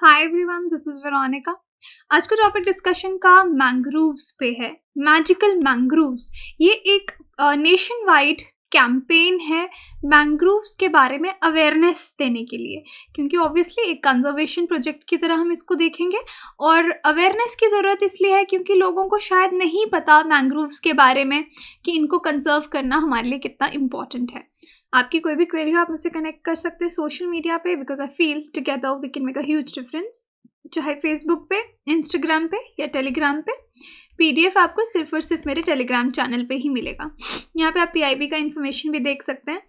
Hi everyone, this is Veronica. आज का topic discussion का मैंग्रोव्स पे है। मैजिकल मैंग्रोव्स ये एक नेशन वाइड कैंपेन है मैंग्रोव्स के बारे में अवेयरनेस देने के लिए, क्योंकि ऑब्वियसली एक कंजर्वेशन प्रोजेक्ट की तरह हम इसको देखेंगे। और अवेयरनेस की ज़रूरत इसलिए है क्योंकि लोगों को शायद नहीं पता मैंग्रोव्स के बारे में कि इनको कंजर्व करना हमारे लिए कितना इम्पॉर्टेंट है। आपकी कोई भी क्वेरी हो आप मुझसे कनेक्ट कर सकते हैं सोशल मीडिया पे, because I feel together we can make a huge difference. चाहे फेसबुक पे, इंस्टाग्राम पे या टेलीग्राम पे। पीडीएफ आपको सिर्फ और सिर्फ मेरे टेलीग्राम चैनल पे ही मिलेगा। यहाँ पे आप पीआईबी का इन्फॉर्मेशन भी देख सकते हैं।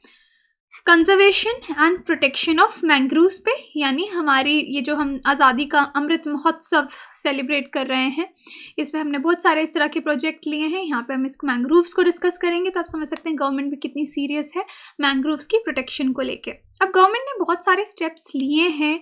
Conservation and protection of mangroves पे, यानी हमारी ये जो हम आज़ादी का अमृत महोत्सव सेलिब्रेट कर रहे हैं, इसमें हमने बहुत सारे इस तरह के प्रोजेक्ट लिए हैं। यहाँ पे हम इसको मैंग्रोव्स को डिस्कस करेंगे, तो आप समझ सकते हैं गवर्नमेंट भी कितनी सीरियस है मैंग्रोव्स की प्रोटेक्शन को लेके। अब गवर्नमेंट ने बहुत सारे स्टेप्स लिए हैं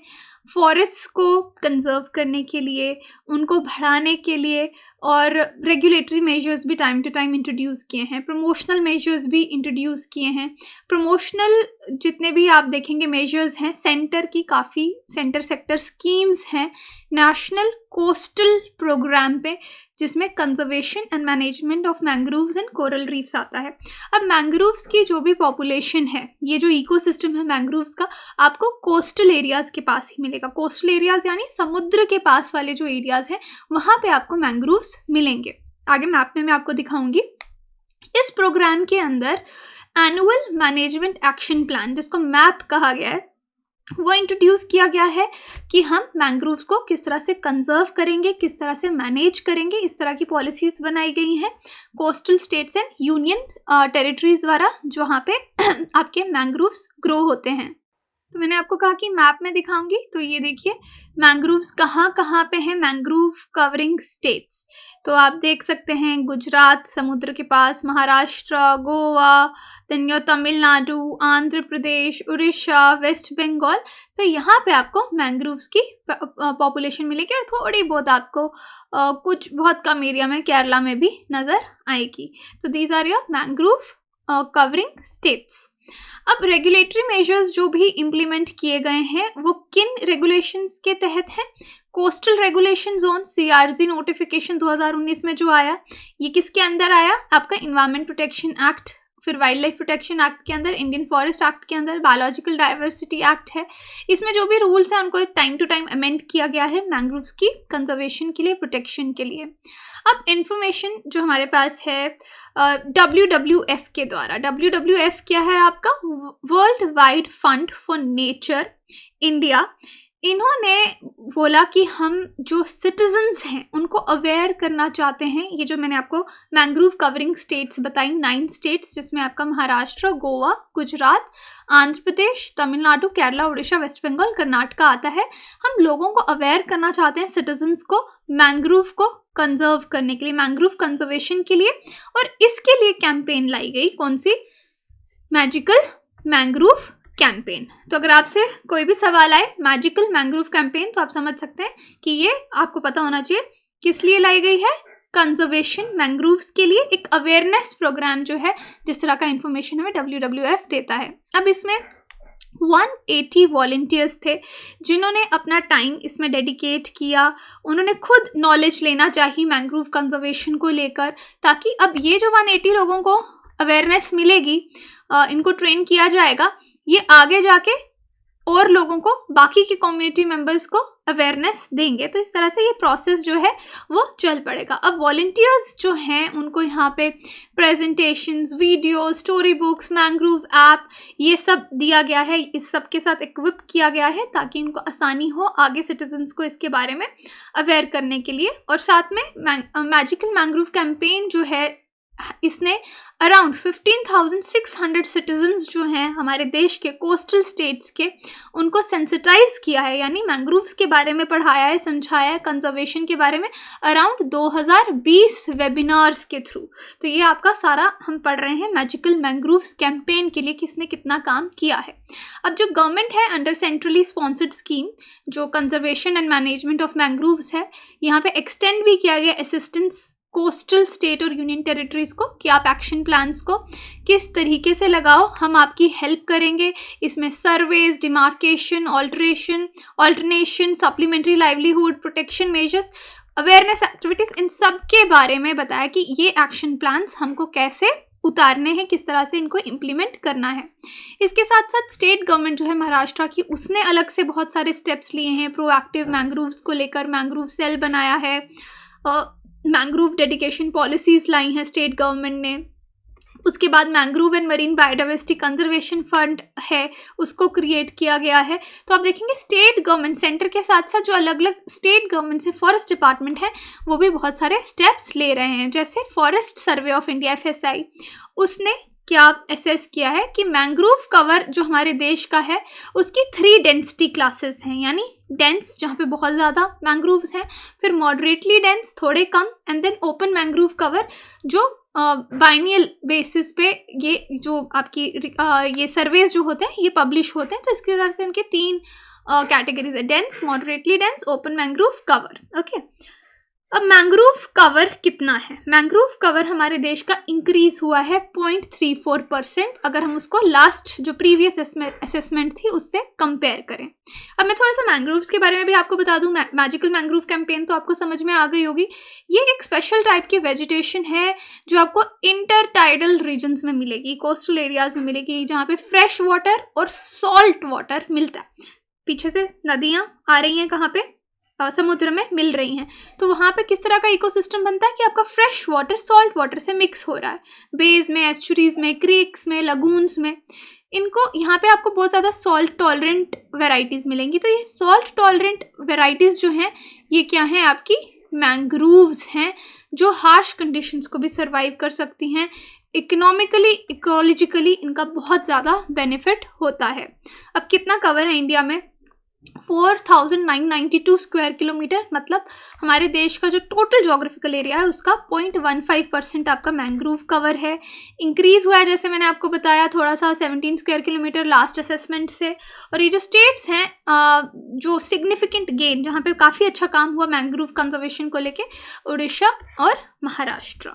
फॉरेस्ट को कंजर्व करने के लिए, उनको बढ़ाने के लिए, और रेगुलेटरी मेजर्स भी टाइम टू टाइम इंट्रोड्यूस किए हैं, प्रमोशनल मेजर्स भी इंट्रोड्यूस किए हैं। प्रमोशनल जितने भी आप देखेंगे मेजर्स हैं, सेंटर की काफ़ी सेंटर सेक्टर स्कीम्स हैं नेशनल कोस्टल प्रोग्राम पे, जिसमें conservation and management of mangroves and coral reefs आता है। अब मैंग्रोव्स की जो भी पॉपुलेशन है, ये जो इकोसिस्टम है मैंग्रोव्स का, आपको कोस्टल एरियाज़ के पास ही मिलेगा। कोस्टल एरियाज़ यानी समुद्र के पास वाले जो एरियाज़ हैं वहाँ पे आपको मैंग्रोव्स मिलेंगे। आगे मैप में मैं आपको दिखाऊंगी। इस प्रोग्राम के अंदर एनुअल मैनेजमेंट एक्शन प्लान, जिसको मैप कहा गया है, वो इंट्रोड्यूस किया गया है कि हम मैंग्रोव्स को किस तरह से कंजर्व करेंगे, किस तरह से मैनेज करेंगे। इस तरह की पॉलिसीज़ बनाई गई हैं coastal states and union territories द्वारा, जहाँ पे आपके मैंग्रोव्स ग्रो होते हैं। तो मैंने आपको कहा कि मैप में दिखाऊंगी, तो ये देखिए मैंग्रोव्स कहाँ कहाँ पे हैं, मैंग्रोव कवरिंग स्टेट्स। तो आप देख सकते हैं गुजरात समुद्र के पास, Maharashtra, Goa, then your Tamil Nadu, Andhra Pradesh, Orissa, west Bengal. तो यहाँ पे आपको मैंग्रोव्स की पॉपुलेशन मिलेगी, और थोड़ी बहुत आपको कुछ बहुत कम एरिया में केरला में भी नज़र आएगी। तो these are your mangrove covering states. अब रेगुलेटरी मेजर्स जो भी इम्प्लीमेंट किए गए हैं वो किन रेगुलेशंस के तहत हैं? कोस्टल रेगुलेशन जोन सीआरजी नोटिफिकेशन 2019 में जो आया, ये किसके अंदर आया? आपका इन्वायरमेंट प्रोटेक्शन एक्ट, फिर वाइल्ड लाइफ प्रोटेक्शन एक्ट के अंदर, इंडियन फॉरेस्ट एक्ट के अंदर, बायोलॉजिकल डाइवर्सिटी एक्ट है। इसमें जो भी रूल्स हैं उनको टाइम टू टाइम अमेंड किया गया है मैंग्रोव्स की कंजर्वेशन के लिए, प्रोटेक्शन के लिए। अब इन्फॉर्मेशन जो हमारे पास है WWF के द्वारा। WWF क्या है? आपका world wide fund for nature India. इन्होंने बोला कि हम जो सिटीजन्स हैं उनको अवेयर करना चाहते हैं। ये जो मैंने आपको मैंग्रोव कवरिंग स्टेट्स बताई, 9 स्टेट्स, जिसमें आपका महाराष्ट्र, गोवा, गुजरात, आंध्र प्रदेश, तमिलनाडु, केरला, उड़ीसा, वेस्ट बंगाल, कर्नाटका आता है। हम लोगों को अवेयर करना चाहते हैं, सिटीजन्स को, मैंग्रोव को कंजर्व करने के लिए, मैंग्रोव कंजर्वेशन के लिए। और इसके लिए कैंपेन लाई गई, कौन सी? Magical mangrove campaign. तो अगर आपसे कोई भी सवाल आए मैजिकल मैंग्रोव कैंपेन, तो आप समझ सकते हैं कि ये आपको पता होना चाहिए किस लिए लाई गई है। कंजर्वेशन मैंग्रोव्स के लिए एक अवेयरनेस प्रोग्राम जो है, जिस तरह का इंफॉर्मेशन हमें WWF देता है। अब इसमें 180 वॉलंटियर्स थे जिन्होंने अपना टाइम इसमें डेडिकेट किया। उन्होंने खुद नॉलेज लेना चाहिए मैंग्रोव कंजर्वेशन को लेकर, ताकि अब ये जो 180 लोगों को अवेयरनेस मिलेगी, इनको ट्रेन किया जाएगा, ये आगे जाके और लोगों को, बाकी के कम्युनिटी मेंबर्स को अवेयरनेस देंगे। तो इस तरह से ये प्रोसेस जो है वो चल पड़ेगा। अब वॉलंटियर्स जो हैं उनको यहाँ पे presentations, video, story books, mangrove app, ये सब दिया गया है, इस सब के साथ इक्विप किया गया है, ताकि इनको आसानी हो आगे सिटीजन्स को इसके बारे में अवेयर करने के लिए। और साथ में मैजिकल मैंग्रोव कैंपेन जो है, इसने अराउंड 15,600 सिटीजन्स जो हैं हमारे देश के कोस्टल स्टेट्स के, उनको सेंसिटाइज किया है, यानी मैंग्रोव्स के बारे में पढ़ाया है, समझाया है, कंजर्वेशन के बारे में, अराउंड 2020 वेबिनार्स के थ्रू। तो ये आपका सारा हम पढ़ रहे हैं मैजिकल मैंग्रोव्स कैंपेन के लिए किसने कितना काम किया है। अब जो गवर्नमेंट है अंडर सेंट्रली स्पॉन्सर्ड स्कीम, जो conservation and management of mangroves है, यहाँ पे एक्सटेंड भी किया गया असिस्टेंस कोस्टल स्टेट और यूनियन टेरिटरीज़ को कि आप एक्शन प्लान्स को किस तरीके से लगाओ, हम आपकी हेल्प करेंगे। इसमें surveys, demarcation, alternation, supplementary livelihood, protection measures, awareness activities, इन सब के बारे में बताया कि ये एक्शन प्लान्स हमको कैसे उतारने हैं, किस तरह से इनको इम्प्लीमेंट करना है। इसके साथ साथ स्टेट गवर्नमेंट जो है महाराष्ट्र की, उसने अलग से बहुत सारे स्टेप्स लिए हैं प्रोएक्टिव मैंग्रोव्स को लेकर। मैंग्रोव सेल बनाया है, मैंग्रोव डेडिकेशन पॉलिसीज़ लाई हैं स्टेट गवर्नमेंट ने। उसके बाद mangrove and marine biodiversity conservation fund है, उसको क्रिएट किया गया है। तो आप देखेंगे स्टेट गवर्नमेंट, सेंटर के साथ साथ जो अलग अलग स्टेट गवर्नमेंट से फॉरेस्ट डिपार्टमेंट है वो भी बहुत सारे स्टेप्स ले रहे हैं। जैसे forest survey of India FSI, उसने क्या असेस किया है कि मैंग्रोव कवर जो हमारे देश का है उसकी 3 डेंसिटी क्लासेस हैं, यानी डेंस जहाँ पे बहुत ज़्यादा मैंग्रोव्स हैं, फिर मॉडरेटली डेंस थोड़े कम, and then open mangrove cover जो बाइनियल बेसिस पे ये जो आपकी ये सर्वेज जो होते हैं ये पब्लिश होते हैं। तो इसके हिसाब से इनके 3 कैटेगरीज है, dense, moderately dense, open mangrove cover. Okay, अब मैंग्रोव कवर कितना है? मैंग्रोव कवर हमारे देश का इंक्रीज हुआ है 0.34% अगर हम उसको लास्ट जो प्रीवियस असेसमेंट थी उससे कंपेयर करें। अब मैं थोड़ा सा मैंग्रोव्स के बारे में भी आपको बता दूं। मैजिकल मैंग्रोव कैंपेन तो आपको समझ में आ गई होगी। ये एक स्पेशल टाइप की वेजिटेशन है जो आपको इंटर टाइडल रीजन्स में मिलेगी, कोस्टल एरियाज में मिलेगी, जहाँ पे फ्रेश वाटर और सॉल्ट वाटर मिलता है। पीछे से नदियाँ आ रही हैं, कहाँ पे? समुद्र में मिल रही हैं। तो वहाँ पे किस तरह का इकोसिस्टम बनता है कि आपका फ्रेश वाटर सॉल्ट वाटर से मिक्स हो रहा है, बेज में, एस्चुरीज में, क्रीक्स में, लगून्स में। इनको यहाँ पे आपको बहुत ज़्यादा सॉल्ट टॉलरेंट वेराइटीज़ मिलेंगी। तो ये सॉल्ट टॉलरेंट वेराइटीज़ जो हैं ये क्या हैं? आपकी मैंग्रोव्स हैं जो हार्श कंडीशंस को भी सर्वाइव कर सकती हैं। इकोनॉमिकली, इकोलॉजिकली इनका बहुत ज़्यादा बेनिफिट होता है। अब कितना कवर है इंडिया में? 4992 स्क्वायर किलोमीटर, मतलब हमारे देश का जो टोटल जोग्राफिकल एरिया है उसका 0.15% आपका मैंग्रोव कवर है। इंक्रीज हुआ है जैसे मैंने आपको बताया थोड़ा सा, 17 स्क्वायर किलोमीटर लास्ट असेसमेंट से। और ये जो स्टेट्स हैं जो सिग्निफिकेंट गेन, जहाँ पे काफ़ी अच्छा काम हुआ मैंग्रोव कंजर्वेशन को लेके, उड़ीसा और महाराष्ट्र।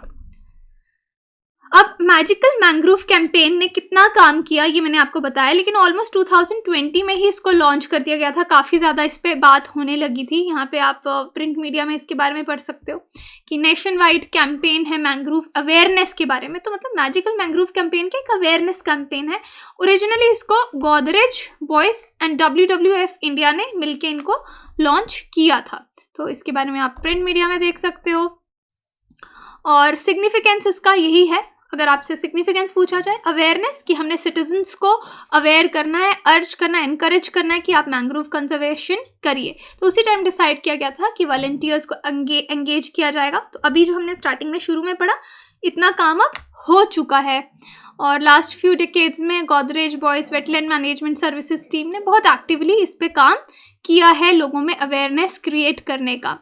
अब मैजिकल मैंग्रोव कैंपेन ने कितना काम किया ये मैंने आपको बताया, लेकिन ऑलमोस्ट 2020 में ही इसको लॉन्च कर दिया गया था। काफ़ी ज़्यादा इस पर बात होने लगी थी। यहाँ पे आप प्रिंट मीडिया में इसके बारे में पढ़ सकते हो कि नेशन वाइड कैंपेन है मैंग्रोव अवेयरनेस के बारे में। तो मतलब मैजिकल मैंग्रोव कैंपेन का एक अवेयरनेस कैंपेन है। ओरिजिनली इसको Godrej boys and WWF India ने मिलके इनको लॉन्च किया था। तो इसके बारे में आप प्रिंट मीडिया में देख सकते हो। और सिग्निफिकेंस इसका यही है, अगर आपसे सिग्निफिकेंस पूछा जाए, अवेयरनेस, कि हमने सिटीजन्स को अवेयर करना है, अर्ज करना है, एनकरेज करना है कि आप मैंग्रोव कंजर्वेशन करिए। तो उसी टाइम डिसाइड किया गया था कि वॉलंटियर्स को एंगेज किया जाएगा। तो अभी जो हमने स्टार्टिंग में शुरू में पढ़ा, इतना काम अब हो चुका है। और लास्ट फ्यू डिकेड्स में Godrej boys wetland management services team ने बहुत एक्टिवली इस पे काम किया है, लोगों में अवेयरनेस क्रिएट करने का।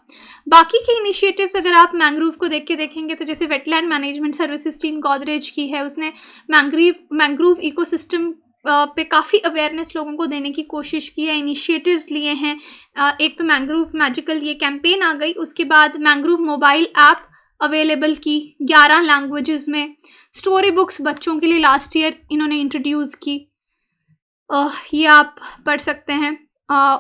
बाकी के इनिशिएटिव्स अगर आप मैंग्रोव को देखेंगे तो जैसे wetland management services team Godrej की है, उसने मैंग्रोव इकोसिस्टम पे काफ़ी अवेयरनेस लोगों को देने की कोशिश की है, इनिशिएटिव्स लिए हैं। एक तो मैंग्रोव मैजिकल ये कैंपेन आ गई, उसके बाद मैंग्रोव मोबाइल ऐप अवेलेबल की 11 लैंग्वेजेस में, स्टोरी बुक्स बच्चों के लिए लास्ट ईयर इन्होंने इंट्रोड्यूस की, ये आप पढ़ सकते हैं।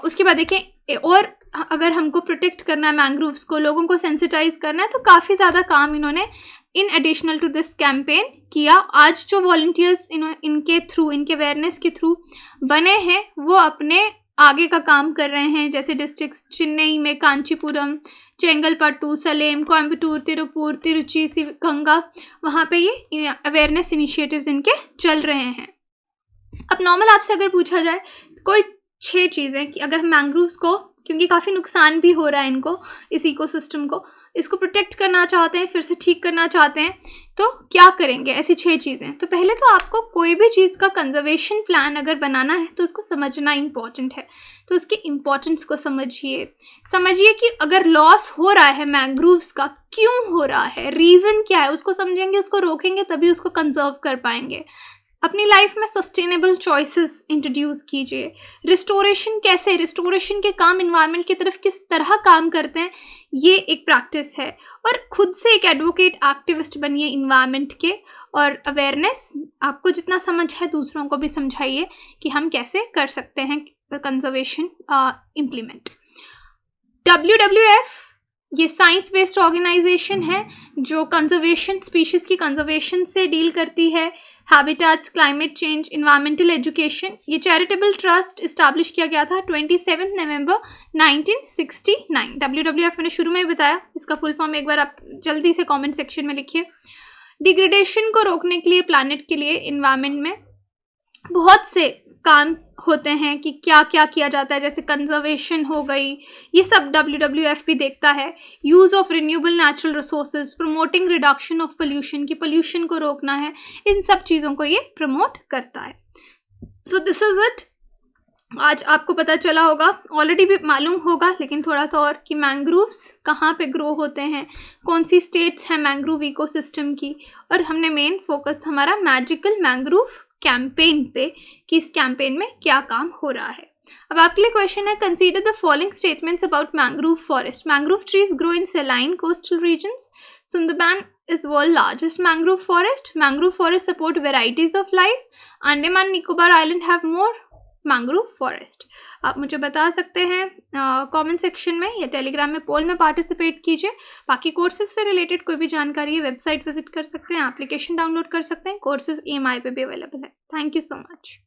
उसके बाद देखें, और अगर हमको प्रोटेक्ट करना है मैंग्रोव्स को, लोगों को सेंसिटाइज करना है, तो काफ़ी ज़्यादा काम इन्होंने in additional to this campaign किया। आज जो वॉलंटियर्स इनके थ्रू, इनके अवेयरनेस के थ्रू बने हैं, वो अपने आगे का काम कर रहे हैं। जैसे डिस्ट्रिक्ट चेन्नई में कांचीपुरम, चेंगलपट्टू, सलेम, कोयम्बटूर, तिरुपुर, तिरुचि, शिवगंगा, वहाँ पे ये अवेयरनेस इनिशिएटिव्स इनके चल रहे हैं। अब नॉर्मल आपसे अगर पूछा जाए कोई 6 चीज़ें कि अगर हम मैंग्रोव्स को, क्योंकि काफ़ी नुकसान भी हो रहा है इनको, इस इकोसिस्टम को, इसको प्रोटेक्ट करना चाहते हैं, फिर से ठीक करना चाहते हैं, तो क्या करेंगे? ऐसी 6 चीज़ें। तो पहले तो आपको कोई भी चीज़ का कंजर्वेशन प्लान अगर बनाना है तो उसको समझना इम्पॉर्टेंट है। तो उसकी इम्पोर्टेंस को समझिए कि अगर लॉस हो रहा है मैंग्रोव्स का, क्यों हो रहा है, रीज़न क्या है, उसको समझेंगे, उसको रोकेंगे, तभी उसको कंजर्व कर पाएंगे। अपनी लाइफ में सस्टेनेबल चॉइसेस इंट्रोड्यूस कीजिए। रिस्टोरेशन कैसे, रिस्टोरेशन के काम इन्वायरमेंट की तरफ किस तरह काम करते हैं, ये एक प्रैक्टिस है। और खुद से एक एडवोकेट एक्टिविस्ट बनिए इन्वायरमेंट के, और अवेयरनेस आपको जितना समझ है दूसरों को भी समझाइए कि हम कैसे कर सकते हैं कंजर्वेशन इम्प्लीमेंट। WWF ये साइंस बेस्ड ऑर्गेनाइजेशन है जो कंजर्वेशन, स्पीशीज़ की कंजर्वेशन से डील करती है। Habitats, climate change, environmental education, ये चैरिटेबल ट्रस्ट इस्टेब्लिश किया गया था 27 नवंबर 1969। WWF मैंने शुरू में ही बताया, इसका फुल फॉर्म एक बार आप जल्दी से कमेंट सेक्शन में लिखिए। डिग्रेडेशन को रोकने के लिए, प्लानट के लिए, इन्वायरमेंट में बहुत से काम होते हैं कि क्या क्या किया जाता है, जैसे कंजर्वेशन हो गई, ये सब WWF भी देखता है। Use of renewable natural resources, promoting reduction of pollution, कि पोल्यूशन को रोकना है, इन सब चीज़ों को ये प्रमोट करता है। So this is it. आज आपको पता चला होगा, ऑलरेडी भी मालूम होगा, लेकिन थोड़ा सा और, कि मैंग्रोव्स कहाँ पे ग्रो होते हैं, कौन सी स्टेट्स हैं मैंग्रोव इकोसिस्टम की, और हमने मेन फोकस हमारा मैजिकल मैंग्रोव कैंपेन पे, कि इस कैंपेन में क्या काम हो रहा है। अब आपके लिए क्वेश्चन है, consider the following statements about mangrove forest. Mangrove trees grow in saline coastal regions. Sundarban is world largest mangrove forest. Mangrove forest support varieties of life. Andaman Nicobar Island have more mangrove forest. आप मुझे बता सकते हैं comment section में या Telegram में पोल में participate कीजिए। बाकी कोर्सेज से रिलेटेड कोई भी जानकारी है, वेबसाइट विजिट कर सकते हैं, एप्लीकेशन डाउनलोड कर सकते हैं, कोर्सेज EMI पे भी अवेलेबल है। Thank you so much.